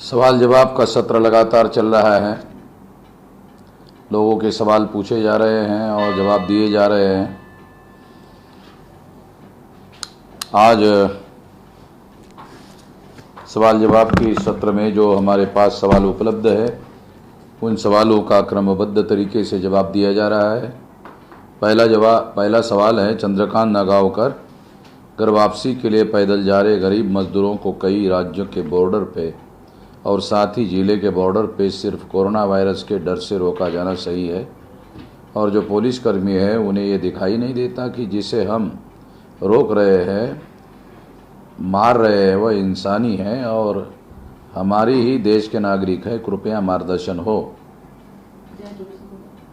सवाल जवाब का सत्र लगातार चल रहा है। लोगों के सवाल पूछे जा रहे हैं और जवाब दिए जा रहे हैं। आज सवाल जवाब के सत्र में जो हमारे पास सवाल उपलब्ध है उन सवालों का क्रमबद्ध तरीके से जवाब दिया जा रहा है। पहला सवाल है, चंद्रकांत नागावकर घर वापसी के लिए पैदल जा रहे गरीब मजदूरों को कई राज्यों के बॉर्डर पे और साथ ही जिले के बॉर्डर पे सिर्फ कोरोना वायरस के डर से रोका जाना सही है, और जो पुलिसकर्मी है उन्हें ये दिखाई नहीं देता कि जिसे हम रोक रहे हैं, मार रहे हैं, वह इंसानी है और हमारी ही देश के नागरिक है। कृपया मार्गदर्शन हो।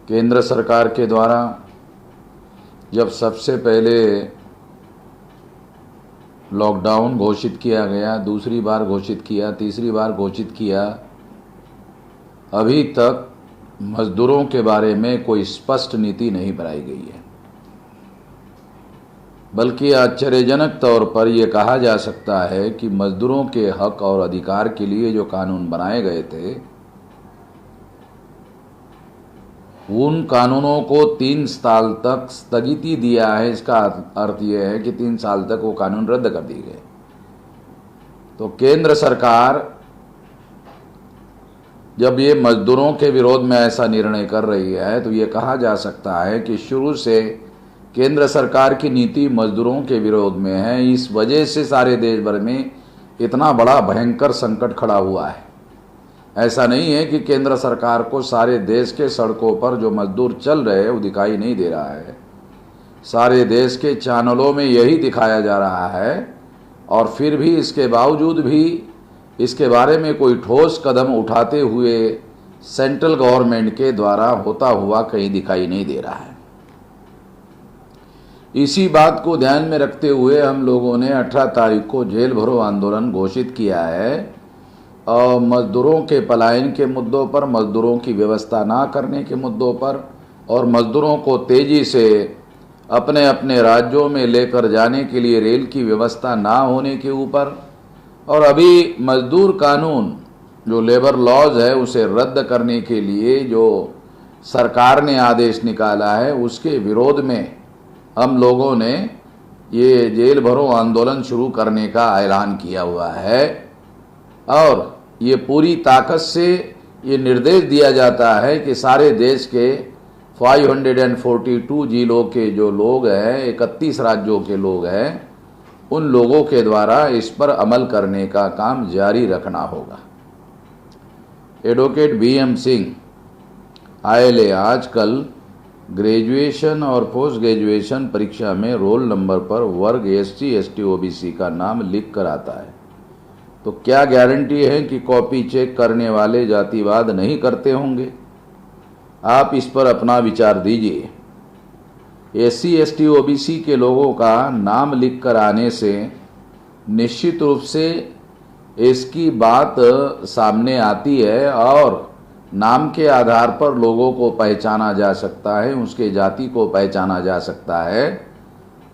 केंद्र सरकार के द्वारा जब सबसे पहले लॉकडाउन घोषित किया गया, दूसरी बार घोषित किया, तीसरी बार घोषित किया, अभी तक मजदूरों के बारे में कोई स्पष्ट नीति नहीं बनाई गई है। बल्कि आश्चर्यजनक तौर पर यह कहा जा सकता है कि मजदूरों के हक और अधिकार के लिए जो कानून बनाए गए थे उन कानूनों को 3 साल तक स्थगिति दिया है। इसका अर्थ यह है कि 3 साल तक वो कानून रद्द कर दिए गए। तो केंद्र सरकार जब ये मजदूरों के विरोध में ऐसा निर्णय कर रही है तो ये कहा जा सकता है कि शुरू से केंद्र सरकार की नीति मजदूरों के विरोध में है। इस वजह से सारे देश भर में इतना बड़ा भयंकर संकट खड़ा हुआ है। ऐसा नहीं है कि केंद्र सरकार को सारे देश के सड़कों पर जो मजदूर चल रहे हैं वो दिखाई नहीं दे रहा है। सारे देश के चैनलों में यही दिखाया जा रहा है और फिर भी इसके बावजूद भी इसके बारे में कोई ठोस कदम उठाते हुए सेंट्रल गवर्नमेंट के द्वारा होता हुआ कहीं दिखाई नहीं दे रहा है। इसी बात को ध्यान में रखते हुए हम लोगों ने 18 तारीख को जेल भरो आंदोलन घोषित किया है और मजदूरों के पलायन के मुद्दों पर, मजदूरों की व्यवस्था ना करने के मुद्दों पर और मजदूरों को तेजी से अपने अपने राज्यों में लेकर जाने के लिए रेल की व्यवस्था ना होने के ऊपर, और अभी मजदूर कानून जो लेबर लॉज है उसे रद्द करने के लिए जो सरकार ने आदेश निकाला है उसके विरोध में हम लोगों ने ये जेल भरो आंदोलन शुरू करने का ऐलान किया हुआ है। और ये पूरी ताकत से ये निर्देश दिया जाता है कि सारे देश के 542 जिलों के जो लोग हैं, 31 राज्यों के लोग हैं, उन लोगों के द्वारा इस पर अमल करने का काम जारी रखना होगा। एडवोकेट BM सिंह ILA आजकल ग्रेजुएशन और पोस्ट ग्रेजुएशन परीक्षा में रोल नंबर पर वर्ग SC ST OBC का नाम लिख कर आता है, तो क्या गारंटी है कि कॉपी चेक करने वाले जातिवाद नहीं करते होंगे? आप इस पर अपना विचार दीजिए। SC ST OBC के लोगों का नाम लिख कर आने से निश्चित रूप से इसकी बात सामने आती है और नाम के आधार पर लोगों को पहचाना जा सकता है, उसके जाति को पहचाना जा सकता है।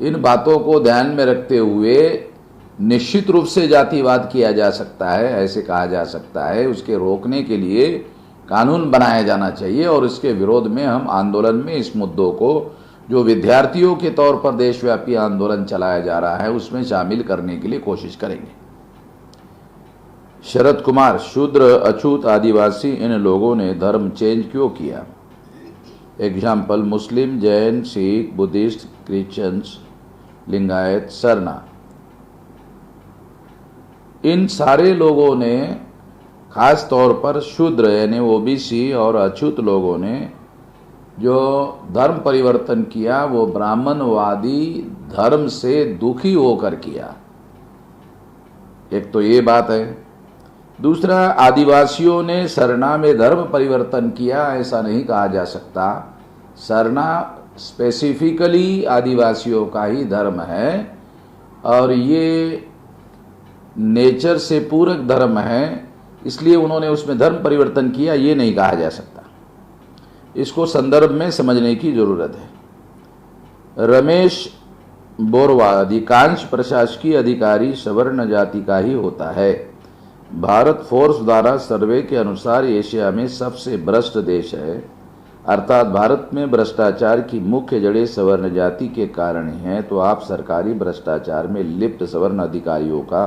इन बातों को ध्यान में रखते हुए निश्चित रूप से जातिवाद किया जा सकता है, ऐसे कहा जा सकता है। उसके रोकने के लिए कानून बनाया जाना चाहिए और इसके विरोध में हम आंदोलन में इस मुद्दों को जो विद्यार्थियों के तौर पर देशव्यापी आंदोलन चलाया जा रहा है उसमें शामिल करने के लिए कोशिश करेंगे। शरद कुमार, शूद्र, अछूत, आदिवासी, इन लोगों ने धर्म चेंज क्यों किया? एग्जाम्पल, मुस्लिम, जैन, सिख, बुद्धिस्ट, क्रिश्चियंस, लिंगायत, सरना। इन सारे लोगों ने, खास तौर पर शूद्र यानी OBC और अछूत लोगों ने जो धर्म परिवर्तन किया वो ब्राह्मणवादी धर्म से दुखी होकर किया। एक तो ये बात है। दूसरा, आदिवासियों ने सरना में धर्म परिवर्तन किया, ऐसा नहीं कहा जा सकता। सरना स्पेसिफिकली आदिवासियों का ही धर्म है और ये नेचर से पूरक धर्म है, इसलिए उन्होंने उसमें धर्म परिवर्तन किया, ये नहीं कहा जा सकता। इसको संदर्भ में समझने की जरूरत है। रमेश बोरवा, अधिकांश प्रशासकीय अधिकारी सवर्ण जाति का ही होता है। भारत फोर्स द्वारा सर्वे के अनुसार एशिया में सबसे भ्रष्ट देश है, अर्थात भारत में भ्रष्टाचार की मुख्य जड़ें सवर्ण जाति के कारण हैं। तो आप सरकारी भ्रष्टाचार में लिप्त सवर्ण अधिकारियों का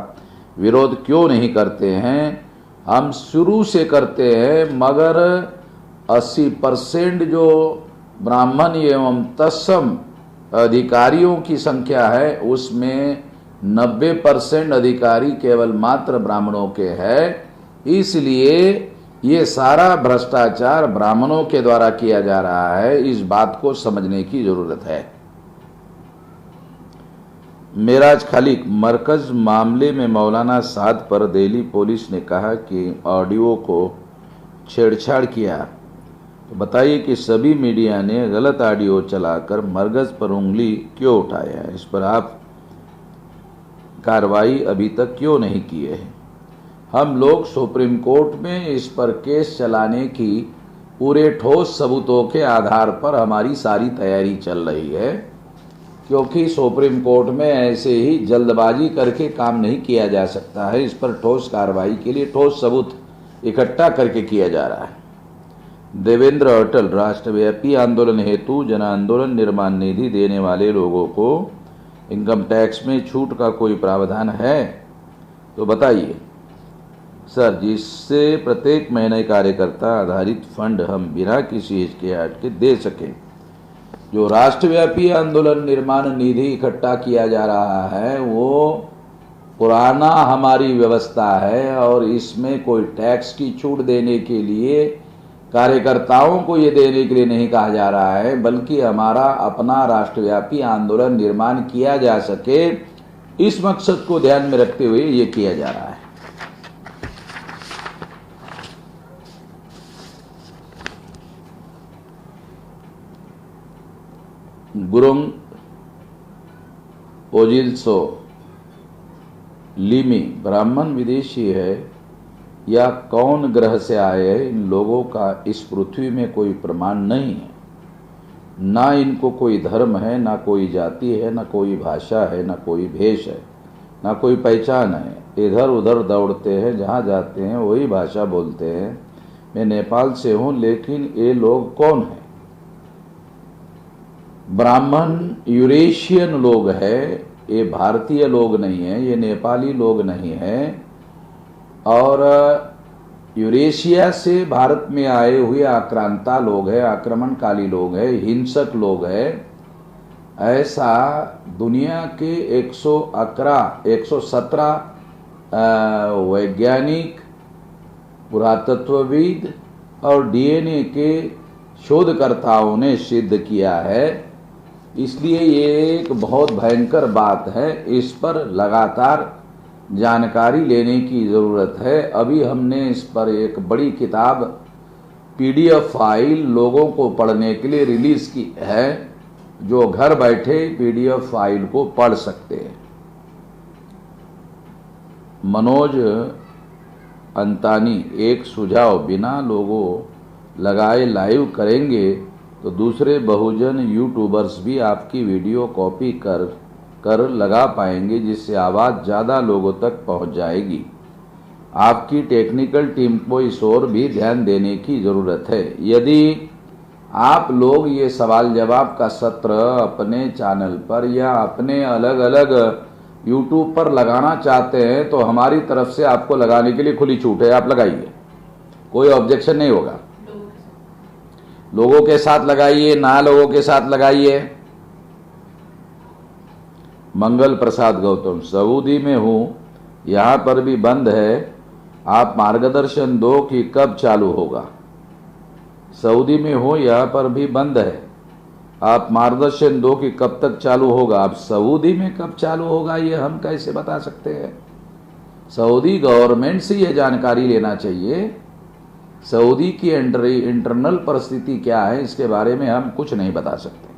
विरोध क्यों नहीं करते हैं? हम शुरू से करते हैं, मगर 80% जो ब्राह्मण एवं तत्सम अधिकारियों की संख्या है उसमें 90% अधिकारी केवल मात्र ब्राह्मणों के हैं। इसलिए ये सारा भ्रष्टाचार ब्राह्मणों के द्वारा किया जा रहा है। इस बात को समझने की जरूरत है। मेराज खालिक, मरकज मामले में मौलाना साद पर दिल्ली पुलिस ने कहा कि ऑडियो को छेड़छाड़ किया। तो बताइए कि सभी मीडिया ने गलत ऑडियो चलाकर मरकज पर उंगली क्यों उठाया है? इस पर आप कार्रवाई अभी तक क्यों नहीं किए हैं? हम लोग सुप्रीम कोर्ट में इस पर केस चलाने की पूरे ठोस सबूतों के आधार पर हमारी सारी तैयारी चल रही है, क्योंकि सुप्रीम कोर्ट में ऐसे ही जल्दबाजी करके काम नहीं किया जा सकता है। इस पर ठोस कार्रवाई के लिए ठोस सबूत इकट्ठा करके किया जा रहा है। देवेंद्र अटल, राष्ट्रव्यापी आंदोलन हेतु जन आंदोलन निर्माण निधि देने वाले लोगों को इनकम टैक्स में छूट का कोई प्रावधान है? तो बताइए सर, जिससे प्रत्येक महीने कार्यकर्ता आधारित फंड हम बिना किसी हिचकिचाहट के दे सकें। जो राष्ट्रव्यापी आंदोलन निर्माण निधि इकट्ठा किया जा रहा है वो पुराना हमारी व्यवस्था है, और इसमें कोई टैक्स की छूट देने के लिए कार्यकर्ताओं को ये देने के लिए नहीं कहा जा रहा है, बल्कि हमारा अपना राष्ट्रव्यापी आंदोलन निर्माण किया जा सके, इस मकसद को ध्यान में रखते हुए ये किया जा रहा है। गुरुंग ओजिल्सो लिमी, ब्राह्मण विदेशी है या कौन ग्रह से आए हैं? इन लोगों का इस पृथ्वी में कोई प्रमाण नहीं है। ना इनको कोई धर्म है, ना कोई जाति है, ना कोई भाषा है, ना कोई भेष है, ना कोई पहचान है। इधर उधर दौड़ते हैं, जहाँ जाते हैं वही भाषा बोलते हैं। मैं नेपाल से हूँ, लेकिन ये लोग कौन हैं? ब्राह्मण यूरेशियन लोग हैं, ये भारतीय लोग नहीं हैं, ये नेपाली लोग नहीं हैं, और यूरेशिया से भारत में आए हुए आक्रांता लोग हैं, आक्रमणकाली लोग हैं, हिंसक लोग हैं। ऐसा दुनिया के 117 वैज्ञानिक, पुरातत्वविद और डीएनए के शोधकर्ताओं ने सिद्ध किया है। इसलिए ये एक बहुत भयंकर बात है, इस पर लगातार जानकारी लेने की ज़रूरत है। अभी हमने इस पर एक बड़ी किताब पीडीएफ फाइल लोगों को पढ़ने के लिए रिलीज़ की है, जो घर बैठे पीडीएफ फाइल को पढ़ सकते हैं। मनोज अंतानी, एक सुझाव, बिना लोगों लगाए लाइव करेंगे तो दूसरे बहुजन यूट्यूबर्स भी आपकी वीडियो कॉपी कर लगा पाएंगे, जिससे आवाज़ ज़्यादा लोगों तक पहुंच जाएगी। आपकी टेक्निकल टीम को इस ओर भी ध्यान देने की ज़रूरत है। यदि आप लोग ये सवाल जवाब का सत्र अपने चैनल पर या अपने अलग अलग यूट्यूब पर लगाना चाहते हैं तो हमारी तरफ से आपको लगाने के लिए खुली छूट है, आप लगाइए, कोई ऑब्जेक्शन नहीं होगा। लोगों के साथ लगाइए, ना लोगों के साथ लगाइए। मंगल प्रसाद गौतम, सऊदी में हूँ, यहाँ पर भी बंद है, आप मार्गदर्शन दो कि कब चालू होगा। सऊदी में हूँ, यहाँ पर भी बंद है, आप मार्गदर्शन दो कि कब तक चालू होगा। अब सऊदी में कब चालू होगा ये हम कैसे बता सकते हैं? सऊदी गवर्नमेंट से ये जानकारी लेना चाहिए। सऊदी की इंटरनल परिस्थिति क्या है इसके बारे में हम कुछ नहीं बता सकते।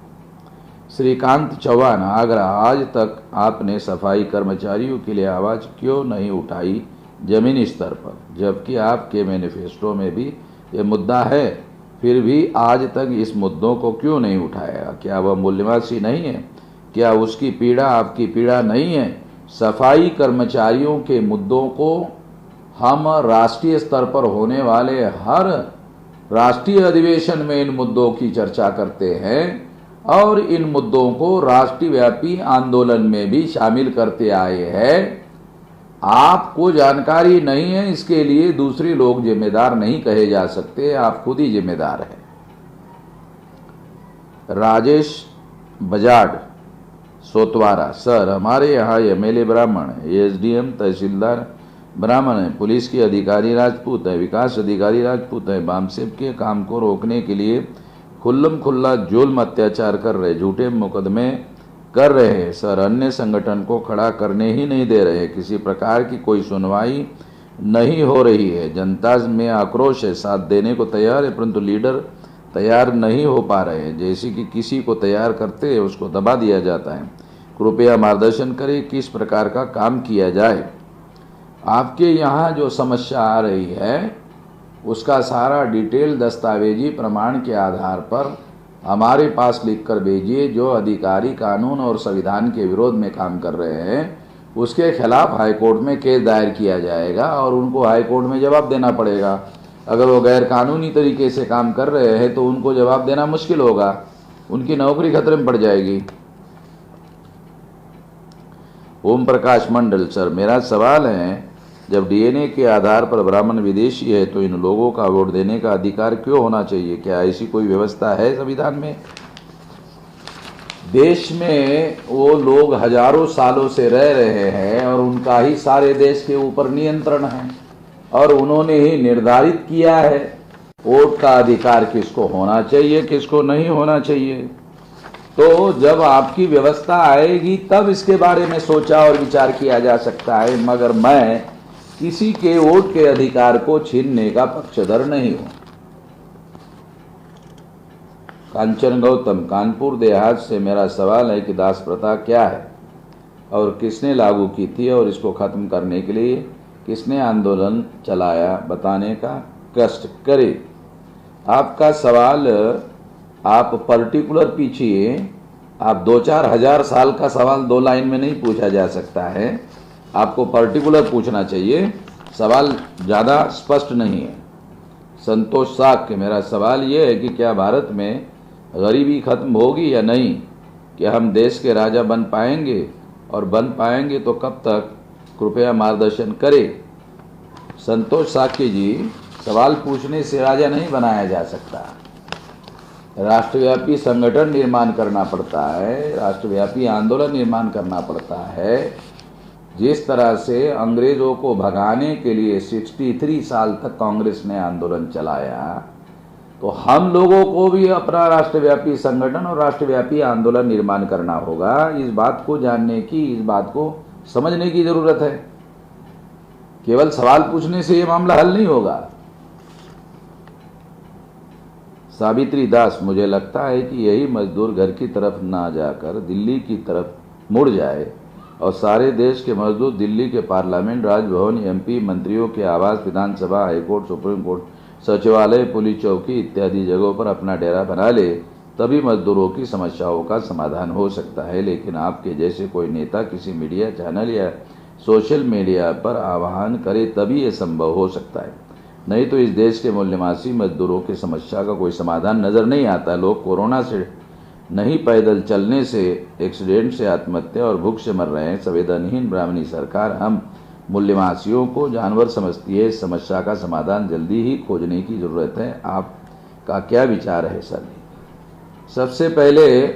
श्रीकांत चौहान, आगरा, आज तक आपने सफाई कर्मचारियों के लिए आवाज़ क्यों नहीं उठाई जमीनी स्तर पर, जबकि आपके मैनिफेस्टो में भी ये मुद्दा है? फिर भी आज तक इस मुद्दों को क्यों नहीं उठाया? क्या वह मूल्यवासी नहीं है? क्या उसकी पीड़ा आपकी पीड़ा नहीं है? सफाई कर्मचारियों के मुद्दों को हम राष्ट्रीय स्तर पर होने वाले हर राष्ट्रीय अधिवेशन में इन मुद्दों की चर्चा करते हैं और इन मुद्दों को राष्ट्रव्यापी आंदोलन में भी शामिल करते आए हैं। आपको जानकारी नहीं है, इसके लिए दूसरे लोग जिम्मेदार नहीं कहे जा सकते, आप खुद ही जिम्मेदार हैं। राजेश बजाज सोतवारा, सर हमारे यहाँ एमएलए ब्राह्मण है, एसडीएम तहसीलदार ब्राह्मण है, पुलिस के अधिकारी राजपूत है, विकास अधिकारी राजपूत है, बामसेब के काम को रोकने के लिए खुल्लम खुल्ला जुल्म अत्याचार कर रहे, झूठे मुकदमे कर रहे हैं सर, अन्य संगठन को खड़ा करने ही नहीं दे रहे, किसी प्रकार की कोई सुनवाई नहीं हो रही है, जनता में आक्रोश है, साथ देने को तैयार है परंतु लीडर तैयार नहीं हो पा रहे हैं, जैसे कि किसी को तैयार करते हैं उसको दबा दिया जाता है। कृपया मार्गदर्शन करें किस प्रकार का काम किया जाए। आपके यहाँ जो समस्या आ रही है उसका सारा डिटेल दस्तावेजी प्रमाण के आधार पर हमारे पास लिखकर भेजिए। जो अधिकारी कानून और संविधान के विरोध में काम कर रहे हैं उसके खिलाफ हाईकोर्ट में केस दायर किया जाएगा और उनको हाईकोर्ट में जवाब देना पड़ेगा। अगर वो गैर कानूनी तरीके से काम कर रहे हैं तो उनको जवाब देना मुश्किल होगा, उनकी नौकरी खतरे में पड़ जाएगी। ओम प्रकाश मंडल, सर मेरा सवाल है, जब डीएनए के आधार पर ब्राह्मण विदेशी है तो इन लोगों का वोट देने का अधिकार क्यों होना चाहिए? क्या ऐसी कोई व्यवस्था है संविधान में? देश में वो लोग हजारों सालों से रह रहे हैं और उनका ही सारे देश के ऊपर नियंत्रण है और उन्होंने ही निर्धारित किया है वोट का अधिकार किसको होना चाहिए किसको नहीं होना चाहिए। तो जब आपकी व्यवस्था आएगी तब इसके बारे में सोचा और विचार किया जा सकता है, मगर मैं किसी के वोट के अधिकार को छीनने का पक्षधर नहीं हूं। कांचन गौतम, कानपुर देहात से मेरा सवाल है कि दास प्रथा क्या है और किसने लागू की थी और इसको खत्म करने के लिए किसने आंदोलन चलाया, बताने का कष्ट करें। आपका सवाल आप पर्टिकुलर पूछिए, आप 2-4 हजार साल का सवाल 2 लाइन में नहीं पूछा जा सकता है, आपको पर्टिकुलर पूछना चाहिए, सवाल ज़्यादा स्पष्ट नहीं है। संतोष साक्य, मेरा सवाल ये है कि क्या भारत में गरीबी खत्म होगी या नहीं? क्या हम देश के राजा बन पाएंगे और बन पाएंगे तो कब तक? कृपया मार्गदर्शन करें। संतोष साक्य जी, सवाल पूछने से राजा नहीं बनाया जा सकता, राष्ट्रव्यापी संगठन निर्माण करना पड़ता है, राष्ट्रव्यापी आंदोलन निर्माण करना पड़ता है। जिस तरह से अंग्रेजों को भगाने के लिए 63 साल तक कांग्रेस ने आंदोलन चलाया, तो हम लोगों को भी अपना राष्ट्रव्यापी संगठन और राष्ट्रव्यापी आंदोलन निर्माण करना होगा। इस बात को जानने की, इस बात को समझने की जरूरत है। केवल सवाल पूछने से ये मामला हल नहीं होगा। सावित्री दास, मुझे लगता है कि यही मजदूर घर की तरफ ना जाकर दिल्ली की तरफ मुड़ जाए और सारे देश के मजदूर दिल्ली के पार्लियामेंट, राजभवन, एमपी, मंत्रियों के आवास, विधानसभा, हाईकोर्ट, सुप्रीम कोर्ट, सचिवालय, पुलिस चौकी इत्यादि जगहों पर अपना डेरा बना ले, तभी मजदूरों की समस्याओं का समाधान हो सकता है। लेकिन आपके जैसे कोई नेता किसी मीडिया चैनल या सोशल मीडिया पर आह्वान करे तभी ये संभव हो सकता है, नहीं तो इस देश के मूल्यवासी मजदूरों की समस्या का कोई समाधान नजर नहीं आता। लोग कोरोना से नहीं, पैदल चलने से, एक्सीडेंट से, आत्महत्या और भूख से मर रहे हैं। संवेदनहीन ब्राह्मणी सरकार हम मूल्यवासियों को जानवर समझती है। इस समस्या का समाधान जल्दी ही खोजने की जरूरत है। आपका क्या विचार है सर? सबसे पहले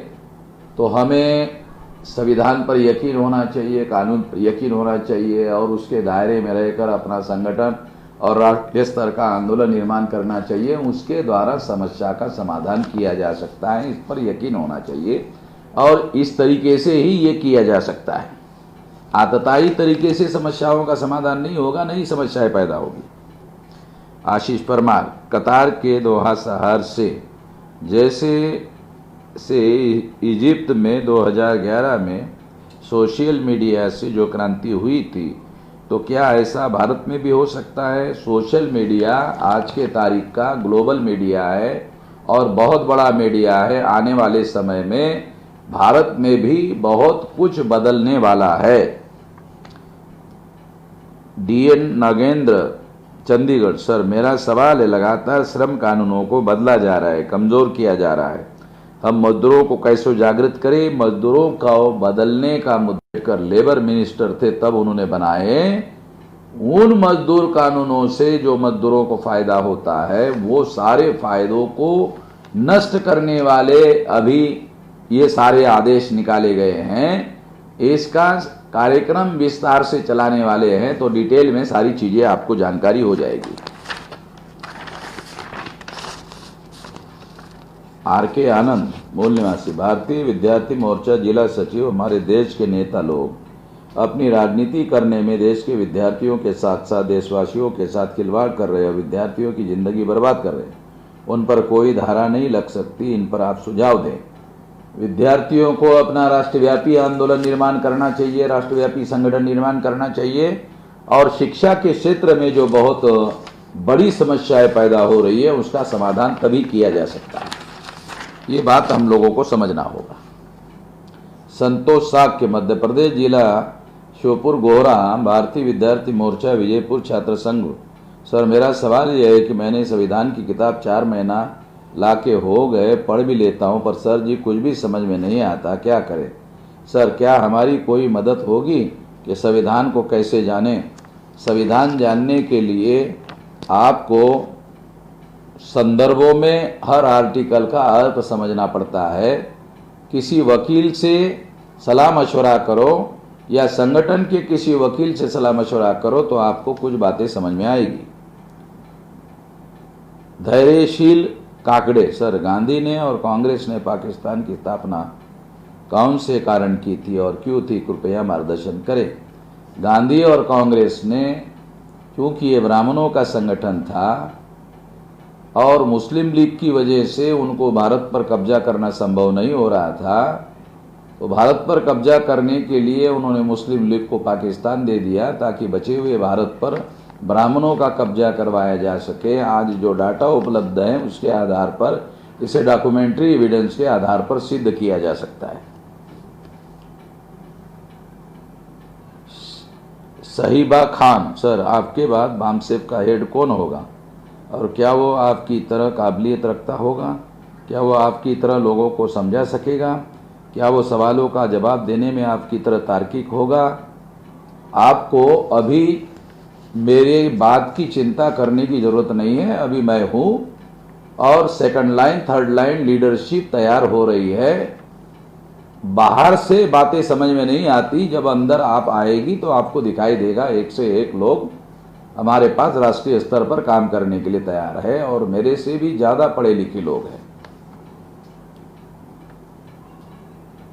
तो हमें संविधान पर यकीन होना चाहिए, कानून पर यकीन होना चाहिए और उसके दायरे में रहकर अपना संगठन और राष्ट्रीय स्तर का आंदोलन निर्माण करना चाहिए। उसके द्वारा समस्या का समाधान किया जा सकता है, इस पर यकीन होना चाहिए और इस तरीके से ही ये किया जा सकता है। आतताई तरीके से समस्याओं का समाधान नहीं होगा, नई समस्याएं पैदा होगी। आशीष परमार, कतार के दोहा शहर से जैसे से इजिप्ट में 2011 में सोशल मीडिया से जो क्रांति हुई थी, तो क्या ऐसा भारत में भी हो सकता है? सोशल मीडिया आज के तारीख का ग्लोबल मीडिया है और बहुत बड़ा मीडिया है। आने वाले समय में भारत में भी बहुत कुछ बदलने वाला है। DN नागेंद्र, चंडीगढ़। सर, मेरा सवाल है, लगातार श्रम कानूनों को बदला जा रहा है, कमजोर किया जा रहा है। हम मजदूरों को कैसे जागृत करें? मजदूरों का बदलने का मुद्दे कर लेबर मिनिस्टर थे, तब उन्होंने बनाए। उन मजदूर कानूनों से जो मजदूरों को फायदा होता है, वो सारे फायदों को नष्ट करने वाले अभी ये सारे आदेश निकाले गए हैं। इसका कार्यक्रम विस्तार से चलाने वाले हैं, तो डिटेल में सारी चीजें आपको जानकारी हो जाएगी। RK आनंद, मूल निवासी। भारतीय विद्यार्थी मोर्चा जिला सचिव। हमारे देश के नेता लोग अपनी राजनीति करने में देश के विद्यार्थियों के साथ साथ देशवासियों के साथ खिलवाड़ कर रहे हैं, विद्यार्थियों की जिंदगी बर्बाद कर रहे हैं। उन पर कोई धारा नहीं लग सकती, इन पर आप सुझाव दें। विद्यार्थियों को अपना राष्ट्रव्यापी आंदोलन निर्माण करना चाहिए, राष्ट्रव्यापी संगठन निर्माण करना चाहिए, और शिक्षा के क्षेत्र में जो बहुत बड़ी समस्याएं पैदा हो रही है उसका समाधान तभी किया जा सकता है। ये बात हम लोगों को समझना होगा। संतोष साक्य, मध्य प्रदेश, जिला श्योपुर गोहरा, भारतीय विद्यार्थी मोर्चा, विजयपुर छात्र संघ। सर, मेरा सवाल यह है कि मैंने संविधान की किताब 4 महीना लाके हो गए, पढ़ भी लेता हूं, पर सर जी कुछ भी समझ में नहीं आता, क्या करें? सर, क्या हमारी कोई मदद होगी कि संविधान को कैसे जानें? संविधान जानने के लिए आपको संदर्भों में हर आर्टिकल का अर्थ समझना पड़ता है। किसी वकील से सलाह मशवरा करो या संगठन के किसी वकील से सलाह मशवरा करो तो आपको कुछ बातें समझ में आएगी। धैर्यशील काकड़े, सर, गांधी ने और कांग्रेस ने पाकिस्तान की स्थापना कौन से कारण की थी और क्यों थी? कृपया मार्गदर्शन करें। गांधी और कांग्रेस ने, क्योंकि ये ब्राह्मणों का संगठन था और मुस्लिम लीग की वजह से उनको भारत पर कब्जा करना संभव नहीं हो रहा था, तो भारत पर कब्जा करने के लिए उन्होंने मुस्लिम लीग को पाकिस्तान दे दिया ताकि बचे हुए भारत पर ब्राह्मणों का कब्जा करवाया जा सके। आज जो डाटा उपलब्ध है उसके आधार पर, इसे डॉक्यूमेंट्री एविडेंस के आधार पर सिद्ध किया जा सकता है। सहीबा खान, सर, आपके बाद बामसेफ का हेड कौन होगा और क्या वो आपकी तरह काबिलियत रखता होगा? क्या वो आपकी तरह लोगों को समझा सकेगा? क्या वो सवालों का जवाब देने में आपकी तरह तार्किक होगा? आपको अभी मेरे बात की चिंता करने की जरूरत नहीं है। अभी मैं हूं और second line, third line leadership तैयार हो रही है। बाहर से बातें समझ में नहीं आती, जब अंदर आप आएगी तो आपको दिखाई देगा एक से एक लोग हमारे पास राष्ट्रीय स्तर पर काम करने के लिए तैयार है और मेरे से भी ज्यादा पढ़े लिखे लोग हैं।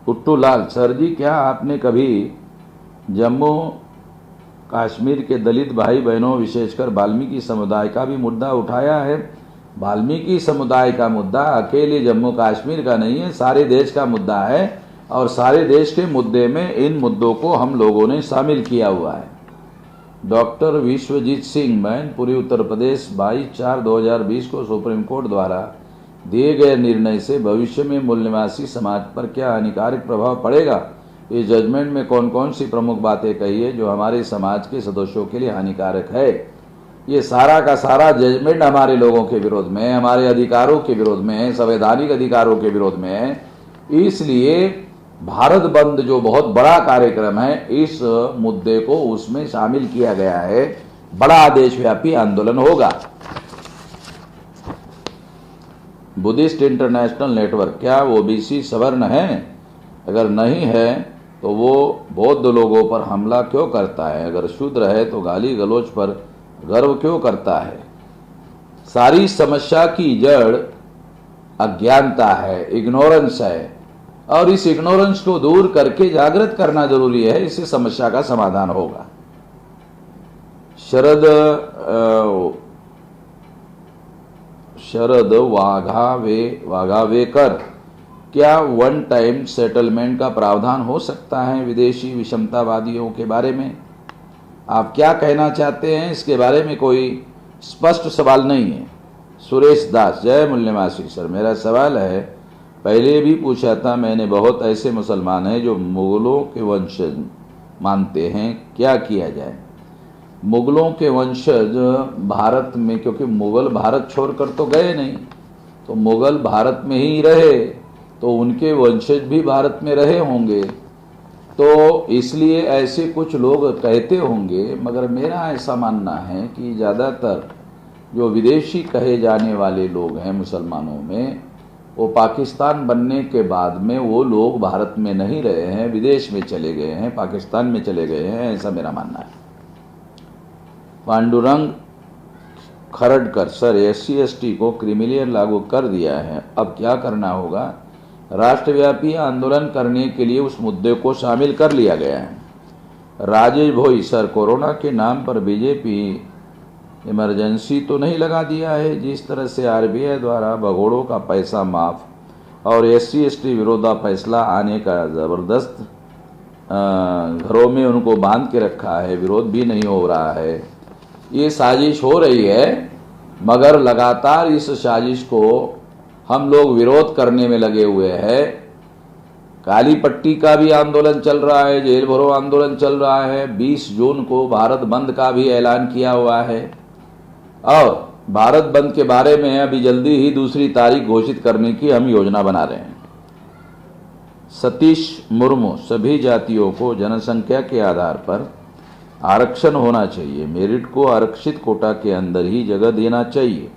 कुट्टू लाल, सर जी, क्या आपने कभी जम्मू कश्मीर के दलित भाई बहनों, विशेषकर वाल्मीकि समुदाय का भी मुद्दा उठाया है? वाल्मीकि समुदाय का मुद्दा अकेले जम्मू कश्मीर का नहीं है, सारे देश का मुद्दा है और सारे देश के मुद्दे में इन मुद्दों को हम लोगों ने शामिल किया हुआ है। डॉक्टर विश्वजीत सिंह, मैनपुरी, उत्तर प्रदेश, 22/4/2020 को सुप्रीम कोर्ट द्वारा दिए गए निर्णय से भविष्य में मूल निवासी समाज पर क्या हानिकारक प्रभाव पड़ेगा? इस जजमेंट में कौन कौन सी प्रमुख बातें कही है जो हमारे समाज के सदस्यों के लिए हानिकारक है? ये सारा का सारा जजमेंट हमारे लोगों के विरोध में है, हमारे अधिकारों के विरोध में है, संवैधानिक अधिकारों के विरोध में है। इसलिए भारत बंद जो बहुत बड़ा कार्यक्रम है, इस मुद्दे को उसमें शामिल किया गया है। बड़ा देशव्यापी आंदोलन होगा। बुद्धिस्ट इंटरनेशनल नेटवर्क, क्या ओबीसी सवर्ण है? अगर नहीं है तो वो बौद्ध लोगों पर हमला क्यों करता है? अगर शूद्र है तो गाली गलौज पर गर्व क्यों करता है? सारी समस्या की जड़ अज्ञानता है, इग्नोरेंस है, और इस इग्नोरेंस को दूर करके जागृत करना जरूरी है। इससे समस्या का समाधान होगा। शरद वाघावेकर, क्या वन टाइम सेटलमेंट का प्रावधान हो सकता है विदेशी विषमतावादियों के बारे में? आप क्या कहना चाहते हैं? इसके बारे में कोई स्पष्ट सवाल नहीं है। सुरेश दास, जय मूल्यमासी सर, मेरा सवाल है, पहले भी पूछा था मैंने, बहुत ऐसे मुसलमान हैं जो मुगलों के वंशज मानते हैं, क्या किया जाए? मुगलों के वंशज भारत में, क्योंकि मुगल भारत छोड़कर तो गए नहीं, तो मुगल भारत में ही रहे, तो उनके वंशज भी भारत में रहे होंगे, तो इसलिए ऐसे कुछ लोग कहते होंगे। मगर मेरा ऐसा मानना है कि ज़्यादातर जो विदेशी कहे जाने वाले लोग हैं मुसलमानों में, वो पाकिस्तान बनने के बाद में वो लोग भारत में नहीं रहे हैं, विदेश में चले गए हैं, पाकिस्तान में चले गए हैं, ऐसा मेरा मानना है। पांडुरंग खरड़कर, सर SC/ST को क्रिमिनल लागू कर दिया है, अब क्या करना होगा? राष्ट्रव्यापी आंदोलन करने के लिए उस मुद्दे को शामिल कर लिया गया है। राजेश भोई, सर कोरोना के नाम पर बीजेपी इमरजेंसी तो नहीं लगा दिया है? जिस तरह से RBI द्वारा भगोड़ों का पैसा माफ और SC/ST विरोधा फैसला आने का ज़बरदस्त घरों में उनको बांध के रखा है, विरोध भी नहीं हो रहा है, ये साजिश हो रही है। मगर लगातार इस साजिश को हम लोग विरोध करने में लगे हुए हैं। काली पट्टी का भी आंदोलन चल रहा है, जेल भरो आंदोलन चल रहा है, 20 जून को भारत बंद का भी ऐलान किया हुआ है, और भारत बंद के बारे में अभी जल्दी ही दूसरी तारीख घोषित करने की हम योजना बना रहे हैं। सतीश मुर्मू, सभी जातियों को जनसंख्या के आधार पर आरक्षण होना चाहिए, मेरिट को आरक्षित कोटा के अंदर ही जगह देना चाहिए।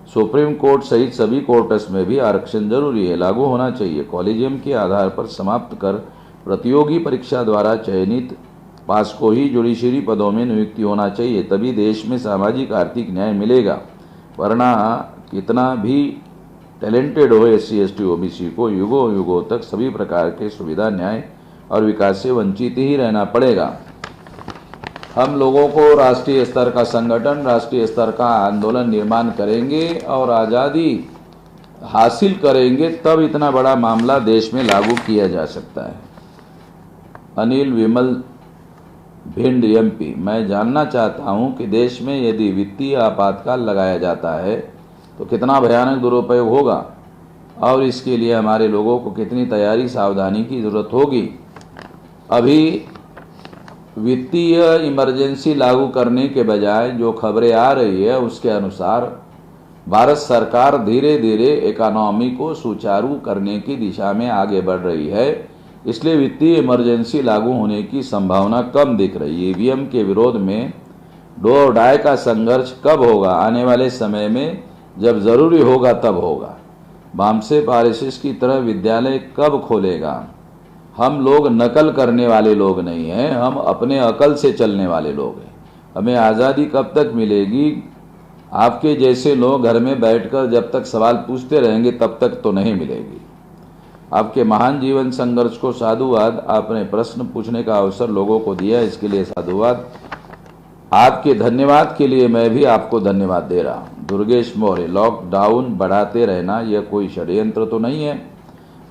सुप्रीम कोर्ट सहित सभी कोर्ट्स में भी आरक्षण जरूरी है, लागू होना चाहिए। कॉलेजियम के आधार पर समाप्त कर प्रतियोगी परीक्षा द्वारा चयनित पास को ही जुडिशरी पदों में नियुक्ति होना चाहिए, तभी देश में सामाजिक आर्थिक न्याय मिलेगा, वरना कितना भी टैलेंटेड हो SC/ST OBC को युगों युगों तक सभी प्रकार के सुविधा, न्याय और विकास से वंचित ही रहना पड़ेगा। हम लोगों को राष्ट्रीय स्तर का संगठन, राष्ट्रीय स्तर का आंदोलन निर्माण करेंगे और आज़ादी हासिल करेंगे, तब इतना बड़ा मामला देश में लागू किया जा सकता है। अनिल विमल भिंड MP, मैं जानना चाहता हूं कि देश में यदि वित्तीय आपातकाल लगाया जाता है तो कितना भयानक दुरुपयोग होगा और इसके लिए हमारे लोगों को कितनी तैयारी, सावधानी की जरूरत होगी। अभी वित्तीय इमरजेंसी लागू करने के बजाय जो खबरें आ रही है उसके अनुसार भारत सरकार धीरे धीरे इकोनॉमी को सुचारू करने की दिशा में आगे बढ़ रही है, इसलिए वित्तीय इमरजेंसी लागू होने की संभावना कम दिख रही है। EVM के विरोध में डो और डाई का संघर्ष कब होगा? आने वाले समय में, जब जरूरी होगा तब होगा। बामसे पारिसिस की तरह विद्यालय कब खोलेगा? हम लोग नकल करने वाले लोग नहीं हैं, हम अपने अकल से चलने वाले लोग हैं। हमें आज़ादी कब तक मिलेगी? आपके जैसे लोग घर में बैठकर जब तक सवाल पूछते रहेंगे तब तक तो नहीं मिलेगी। आपके महान जीवन संघर्ष को साधुवाद, आपने प्रश्न पूछने का अवसर लोगों को दिया, इसके लिए साधुवाद। आपके धन्यवाद के लिए मैं भी आपको धन्यवाद दे रहा हूँ। दुर्गेश मौर्य, लॉकडाउन बढ़ाते रहना यह कोई षड्यंत्र तो नहीं है?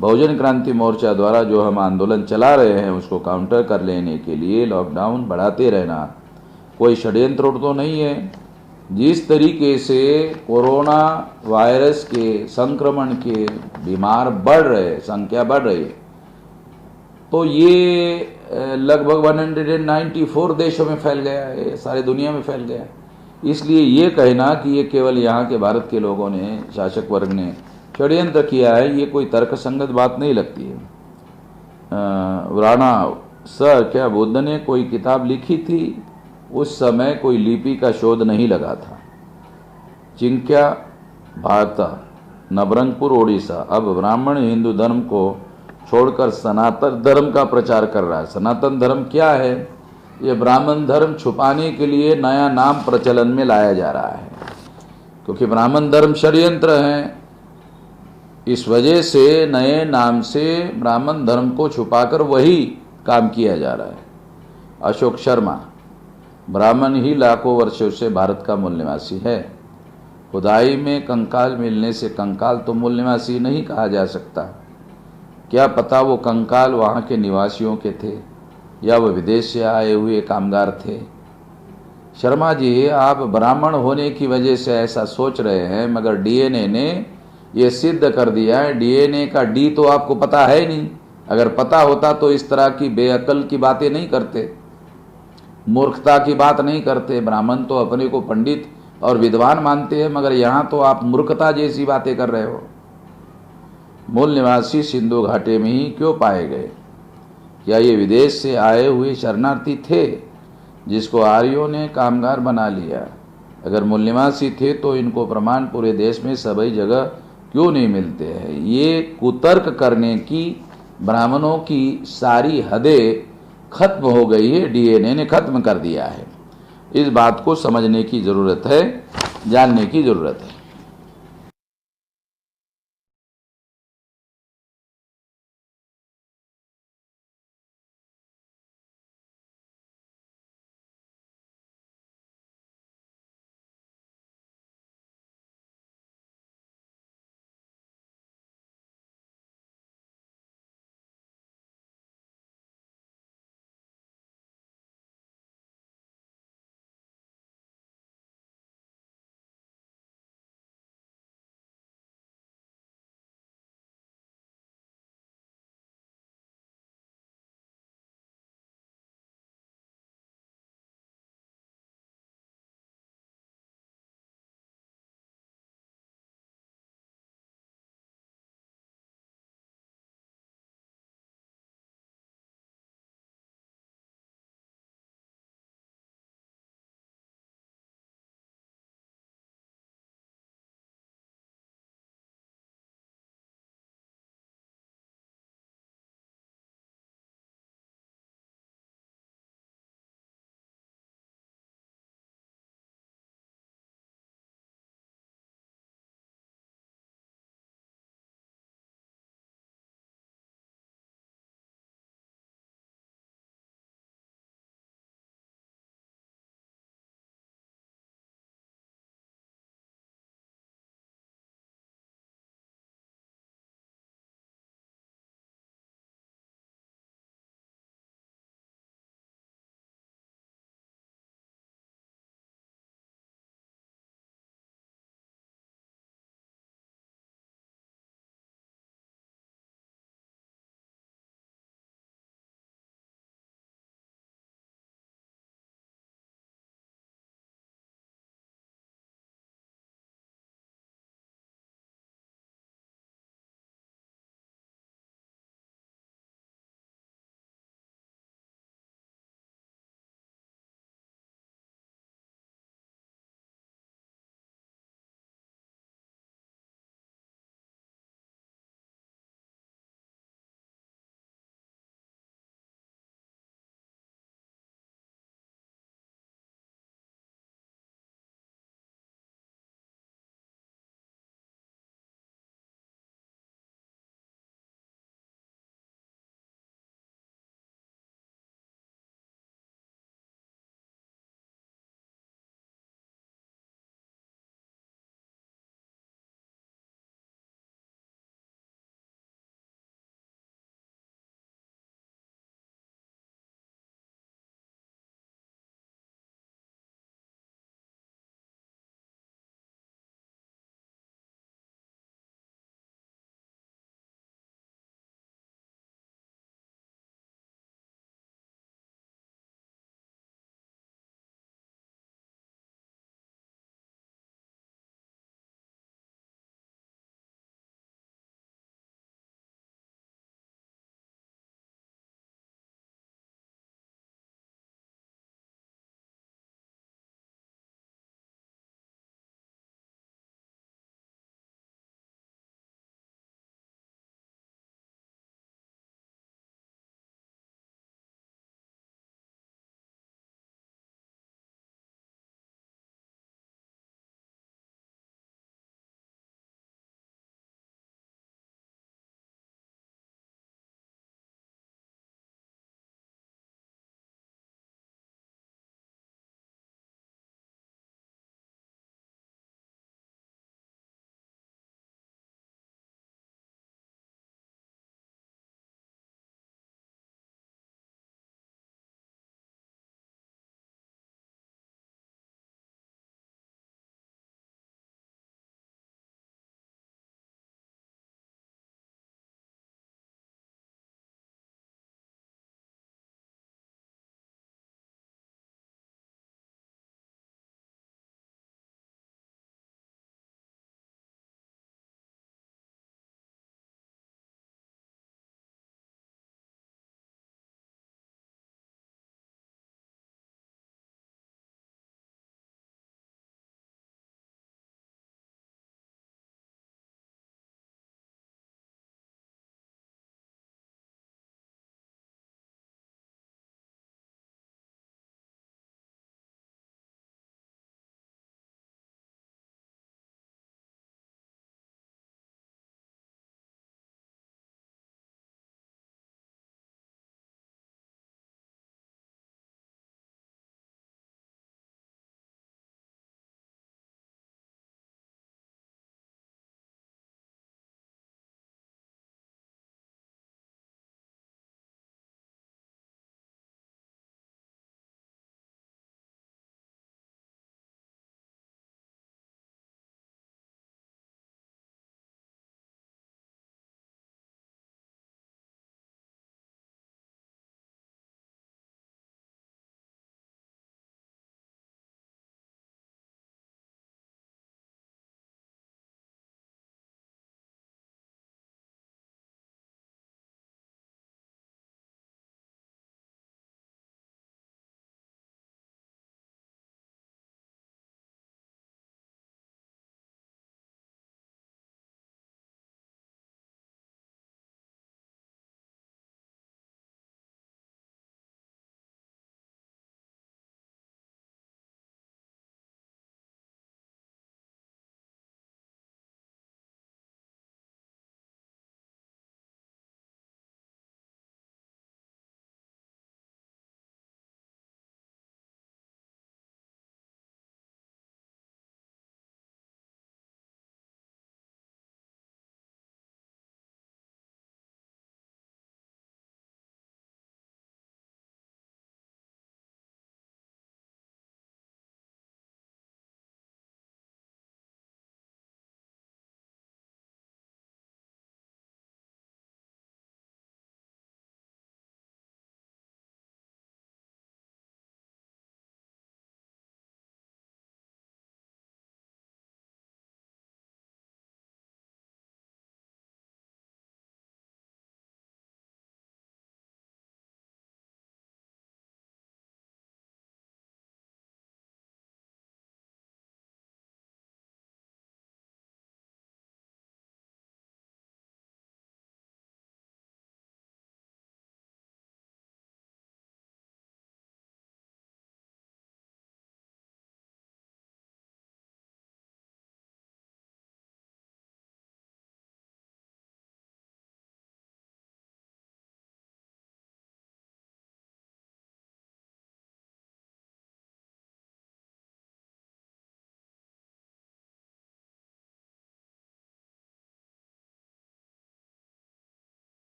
बहुजन क्रांति मोर्चा द्वारा जो हम आंदोलन चला रहे हैं उसको काउंटर कर लेने के लिए लॉकडाउन बढ़ाते रहना कोई षड्यंत्र तो नहीं है? जिस तरीके से कोरोना वायरस के संक्रमण के बीमार बढ़ रहे, संख्या बढ़ रही है, तो ये लगभग 194 देशों में फैल गया है, सारी दुनिया में फैल गया है। इसलिए ये कहना कि ये केवल यहाँ के भारत के लोगों ने, शासक वर्ग ने षड्यंत्र किया है, ये कोई तर्कसंगत बात नहीं लगती है। राणा, सर क्या बुद्ध ने कोई किताब लिखी थी? उस समय कोई लिपि का शोध नहीं लगा था। चिंक्या भारता, नवरंगपुर ओडिशा, अब ब्राह्मण हिंदू धर्म को छोड़कर सनातन धर्म का प्रचार कर रहा है। सनातन धर्म क्या है? ये ब्राह्मण धर्म छुपाने के लिए नया नाम प्रचलन में लाया जा रहा है, क्योंकि ब्राह्मण धर्म षड्यंत्र है। इस वजह से नए नाम से ब्राह्मण धर्म को छुपाकर वही काम किया जा रहा है। अशोक शर्मा, ब्राह्मण ही लाखों वर्षों से भारत का मूल निवासी है। खुदाई में कंकाल मिलने से कंकाल तो मूल निवासी नहीं कहा जा सकता। क्या पता वो कंकाल वहाँ के निवासियों के थे या वो विदेश से आए हुए कामगार थे। शर्मा जी, आप ब्राह्मण होने की वजह से ऐसा सोच रहे हैं, मगर डीएनए ने ये सिद्ध कर दिया है। डीएनए का डी तो आपको पता है नहीं। अगर पता होता तो इस तरह की बेअकल की बातें नहीं करते, मूर्खता की बात नहीं करते। ब्राह्मण तो अपने को पंडित और विद्वान मानते हैं, मगर यहाँ तो आप मूर्खता जैसी बातें कर रहे हो। मूल निवासी सिंधु घाटी में ही क्यों पाए गए? क्या ये विदेश से आए हुए शरणार्थी थे जिसको आर्यों ने कामगार बना लिया? अगर मूल निवासी थे तो इनको प्रमाण पूरे देश में सभी जगह क्यों नहीं मिलते हैं? ये कुतर्क करने की ब्राह्मणों की सारी हदें खत्म हो गई है। डीएनए ने खत्म कर दिया है। इस बात को समझने की ज़रूरत है, जानने की ज़रूरत है।